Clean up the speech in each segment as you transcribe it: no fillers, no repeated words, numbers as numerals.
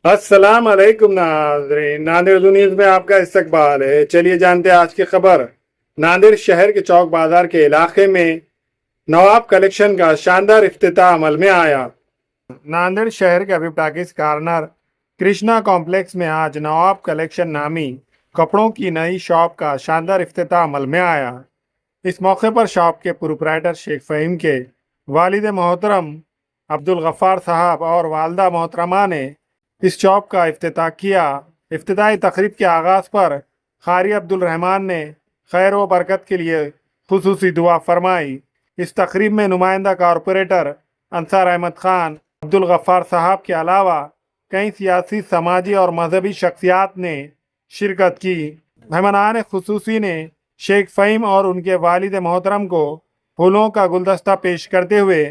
अस्सलाम वालेकुम नाज़रीन, नादिर न्यूज़ में आपका इस्तकबाल है। चलिए जानते हैं आज की खबर। नादिर शहर के चौक बाजार के इलाके में नवाब कलेक्शन का शानदार इफ्तिताह अमल में आया। नांदेड़ शहर के हबीब टाकीज कॉर्नर कृष्णा कॉम्प्लेक्स में आज नवाब कलेक्शन नामी कपड़ों की नई शॉप का शानदार इफ्तिताह अमल में आया। इस मौके पर शॉप के प्रोप्राइटर शेख फ़हीम के वालिद मोहतरम अब्दुल गफ्फार साहब और वालदा मोहतरमा ने इस शॉप का इफ्तिताह किया। इफ्तिताही तकरीब के आगाज़ पर कारी अब्दुल रहमान ने खैर व बरकत के लिए खुसूसी दुआ फरमाई। इस तकरीब में नुमाइंदा कॉरपोरेटर अंसार अहमद खान, अब्दुल गफ्फार साहब के अलावा कई सियासी, समाजी और मजहबी शख्सियात ने शिरकत की। मेहमानान खुसूसी ने शेख फ़हीम और उनके वालिद मोहतरम को फूलों का गुलदस्ता पेश करते हुए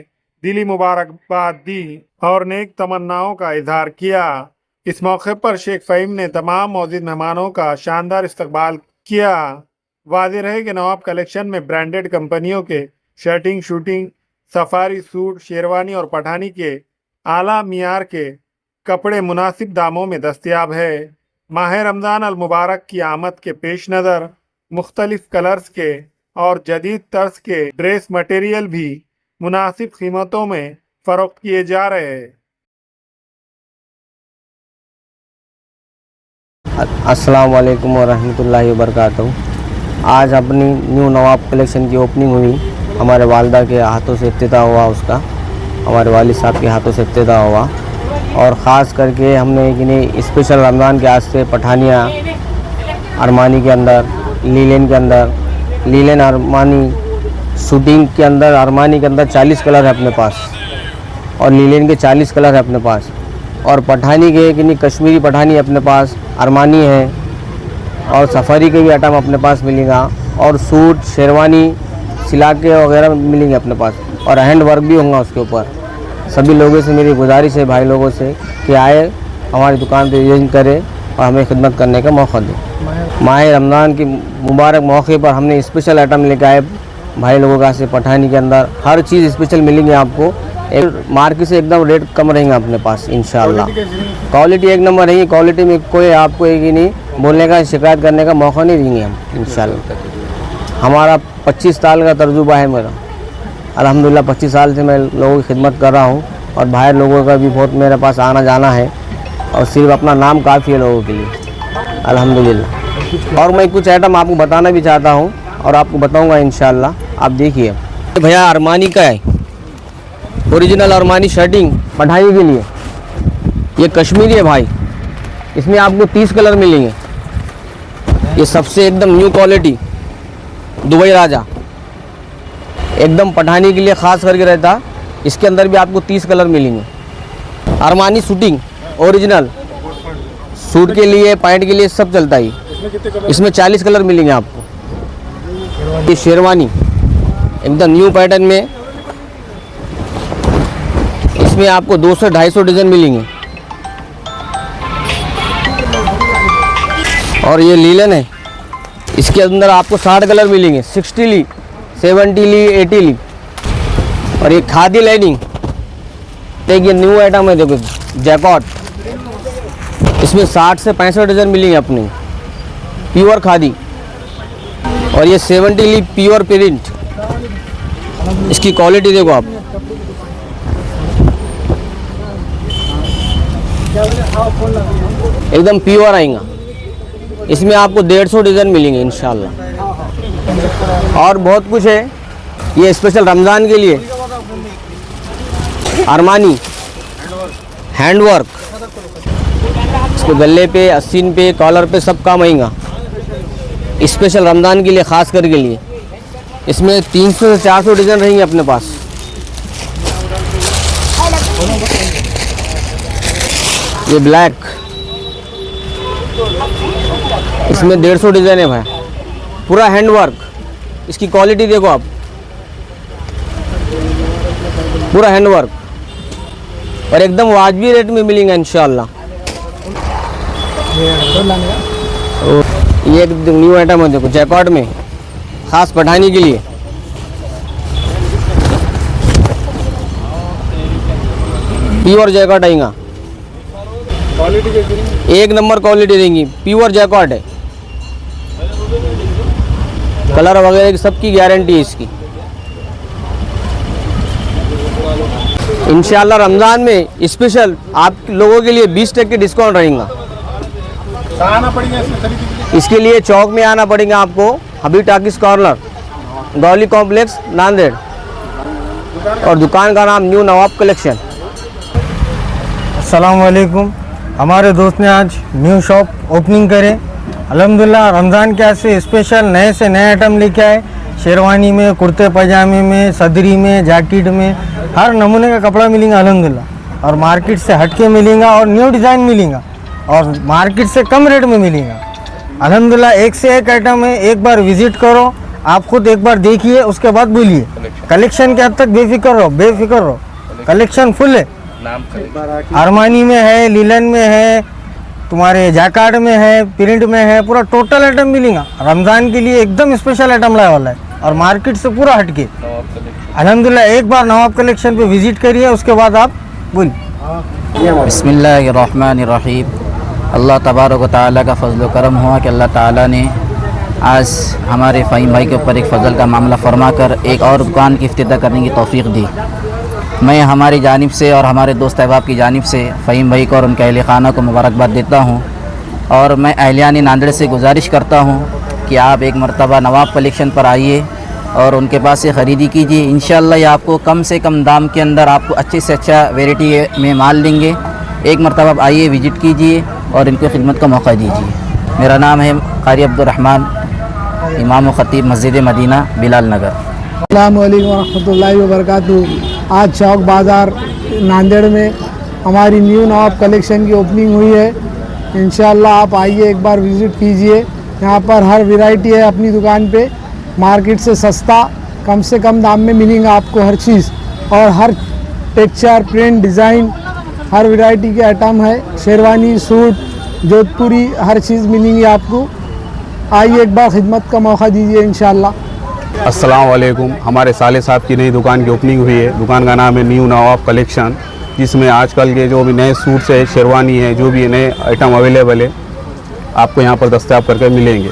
दिली मुबारकबाद दी और नेक तमन्नाओं का इजहार किया। इस मौके पर शेख फ़हीम ने तमाम मौजूद मेहमानों का शानदार इस्तकबाल किया। वाज़ेह रहे कि नवाब कलेक्शन में ब्रांडेड कंपनियों के shirting, shooting, safari suit, sherwani और पठानी के आला मियार के कपड़े मुनासिब दामों में दस्तयाब है। माह रमज़ान अल मुबारक की आमद के पेश नज़र मुख्तलिफ कलर्स के और जदीद तर्ज के ड्रेस मटेरियल भी मुनासिब कीमतों में फ़रोख्त किए जा रहे हैं। अस्सलाम वालेकुम वरहमतुल्लाहि वबरकातुहू। आज अपनी न्यू नवाब कलेक्शन की ओपनिंग हुई। हमारे वालिदा के हाथों से इफ्तिताह हुआ उसका, हमारे वालिद साहब के हाथों से इफ्तिताह हुआ। और ख़ास करके हमने कि स्पेशल रमज़ान के आज से पठानियाँ अरमानी के अंदर, लीलन के अंदर, लीलन अरमानी शूटिंग के अंदर, अरमानी के अंदर 40 कलर है अपने पास और लीलन के 40 कलर है अपने पास। और पठानी के कि कश्मीरी पठानी अपने पास, अरमानी है और सफारी के भी आइटम अपने पास मिलेगा। और सूट, शेरवानी, सिलाके वगैरह मिलेंगे अपने पास और हैंड वर्क भी होगा उसके ऊपर। सभी लोगों से मेरी गुजारिश है, भाई लोगों से, कि आए हमारी दुकान पे विजिट करें और हमें खिदमत करने का मौका दें। माह रमज़ान के मुबारक मौके पर हमने स्पेशल आइटम लेकर आए भाई लोगों का से। पठानी के अंदर हर चीज़ स्पेशल मिलेंगे आपको, एक मार्केट से एकदम रेट कम रहेंगे अपने पास इंशाल्लाह। क्वालिटी एक नंबर रहेगी, क्वालिटी में कोई आपको एक ही नहीं बोलने का, शिकायत करने का मौका नहीं देंगे हम इंशाल्लाह। हमारा 25 साल का तजुर्बा है मेरा, अल्हम्दुलिल्लाह 25 साल से मैं लोगों की खिदमत कर रहा हूँ और बाहर लोगों का भी बहुत मेरे पास आना जाना है और सिर्फ अपना नाम काफ़ी है लोगों के लिए अल्हम्दुलिल्लाह। और मैं कुछ आइटम आपको बताना भी चाहता हूँ और आपको बताऊँगा इंशाल्लाह, आप देखिए। भैया अरमानी का है, ओरिजिनल अरमानी शर्टिंग पढ़ाई के लिए, ये कश्मीरी है भाई। इसमें आपको 30 कलर मिलेंगे। ये सबसे एकदम न्यू क्वालिटी दुबई राजा एकदम पठानी के लिए ख़ास करके रहता। इसके अंदर भी आपको 30 कलर मिलेंगे। अरमानी शूटिंग ओरिजिनल सूट के लिए, पैंट के लिए सब चलता है। इसमें 40 कलर मिलेंगे आपको। ये शेरवानी एकदम न्यू पैटर्न में, इसमें आपको 200-250 डिज़ाइन मिलेंगे। और ये लीलन है, इसके अंदर आपको 60 कलर मिलेंगे, 60 ली, 70 ली, 80 ली। और ये खादी लाइनिंग, देखिए न्यू आइटम है, देखो जैकॉट, इसमें 60 से 65 डिज़ाइन मिलेंगे अपने, प्योर खादी। और ये 70 ली प्योर प्रिंट, इसकी क्वालिटी देखो आप, एकदम प्योर आएगा। इसमें आपको 150 डिज़ाइन मिलेंगे इंशाल्लाह। और बहुत कुछ है, ये स्पेशल रमज़ान के लिए अरमानी हैंडवर्क, इसके गले पे, अस्सीन पे, कॉलर पे सब काम आएगा। स्पेशल रमज़ान के लिए ख़ास कर के लिए इसमें 300 से 400 डिज़ाइन रहेंगे अपने पास। ये ब्लैक, इसमें 150 डिज़ाइन है भाई, पूरा हैंडवर्क। इसकी क्वालिटी देखो आप, पूरा हैंडवर्क और एकदम वाजबी रेट में मिलेंगे इंशाल्लाह। ये एक न्यू आइटम है, देखो जैकॉट में ख़ास पठानी के लिए। प्योर जैकेट आएगा। क्वालिटी कैसी है? एक नंबर क्वालिटी देंगी, प्योर जैकॉर्ड है, कलर वगैरह की सबकी गारंटी है इसकी। इंशाल्लाह रमज़ान में स्पेशल आप लोगों के लिए 20% डिस्काउंट रहेगा। कहाँ आना पड़ेगा इसमें खरीदने के लिए? इसके लिए चौक में आना पड़ेगा आपको, Habib talkies corner, Gauli complex, Nanded, और दुकान का नाम न्यू नवाब कलेक्शन। अस्सलाम वालेकुम। हमारे दोस्त ने आज न्यू शॉप ओपनिंग करे। अल्हम्दुलिल्लाह रमज़ान के ऐसे स्पेशल नए से नए आइटम लेके आए। शेरवानी में, कुर्ते पजामे में, सदरी में, जैकेट में, हर नमूने का कपड़ा मिलेगा अल्हम्दुलिल्लाह, और मार्केट से हटके मिलेगा और न्यू डिज़ाइन मिलेगा और मार्केट से कम रेट में मिलेगा अल्हम्दुलिल्लाह। एक से एक आइटम है, एक बार विजिट करो, आप खुद एक बार देखिए, उसके बाद बोलिए। कलेक्शन के हद तक बेफिक्र रहो, कलेक्शन फुल है। अरमानी में है, लिलन में है, तुम्हारे जैकार्ड में है, प्रिंट में है, पूरा टोटल आइटम मिलेगा। रमज़ान के लिए एकदम स्पेशल आइटम लाया वाला है और मार्केट से पूरा हटके। अल्हम्दुलिल्लाह एक बार नवाब कलेक्शन पे विजिट करिए, उसके बाद आप बोलिए। बिस्मिल्लाहिर्रहमानिर्रहीम। अल्लाह तबारक व तआला का फजल व करम हुआ कि अल्लाह ताला ने आज हमारे फ़हीम भाई के ऊपर एक फ़ज़ल का मामला फरमा कर एक और दुकान की इफ्तिताह करने की तौफ़ीक़ दी। मैं हमारी जानिब से और हमारे दोस्त अहबाब की जानिब से फ़हीम भाई को और उनके अहल खाना को मुबारकबाद देता हूँ, और मैं अहलियानी नांदेड़ से गुजारिश करता हूँ कि आप एक मरतबा नवाब कलेक्शन पर आइए और उनके पास से ख़रीदी कीजिए। इंशाअल्लाह ये आपको कम से कम दाम के अंदर आपको अच्छे से अच्छा वेराइटी में माल देंगे। एक मरतबा आप आइए, विजिट कीजिए और इनकी खिदमत का मौका दीजिए। मेरा नाम है कारी अब्दुर्रहमान, इमाम व ख़तीब मस्जिद मदीना, बिलाल नगर। अस्सलाम वालेकुम रहमतुल्लाहि व बरकातुहू। आज चौक बाज़ार नांदेड़ में हमारी न्यू नवाब कलेक्शन की ओपनिंग हुई है। इंशाअल्लाह आप आइए, एक बार विज़िट कीजिए। यहाँ पर हर वैरायटी है अपनी दुकान पे, मार्केट से सस्ता, कम से कम दाम में मिलेगा आपको हर चीज़, और हर टेक्सचर, प्रिंट, डिज़ाइन, हर वैरायटी के आइटम है। शेरवानी, सूट, जोधपुरी, हर चीज़ मिलेंगी आपको। आइए, एक बार खिदमत का मौका दीजिए इंशाअल्लाह। अस्सलाम वालेकुम। हमारे साले साहब की नई दुकान की ओपनिंग हुई है। दुकान का नाम है न्यू नवाब कलेक्शन, जिसमें आजकल के जो भी नए सूट्स है, शेरवानी है, जो भी नए आइटम अवेलेबल है आपको यहाँ पर दस्तयाब करके मिलेंगे।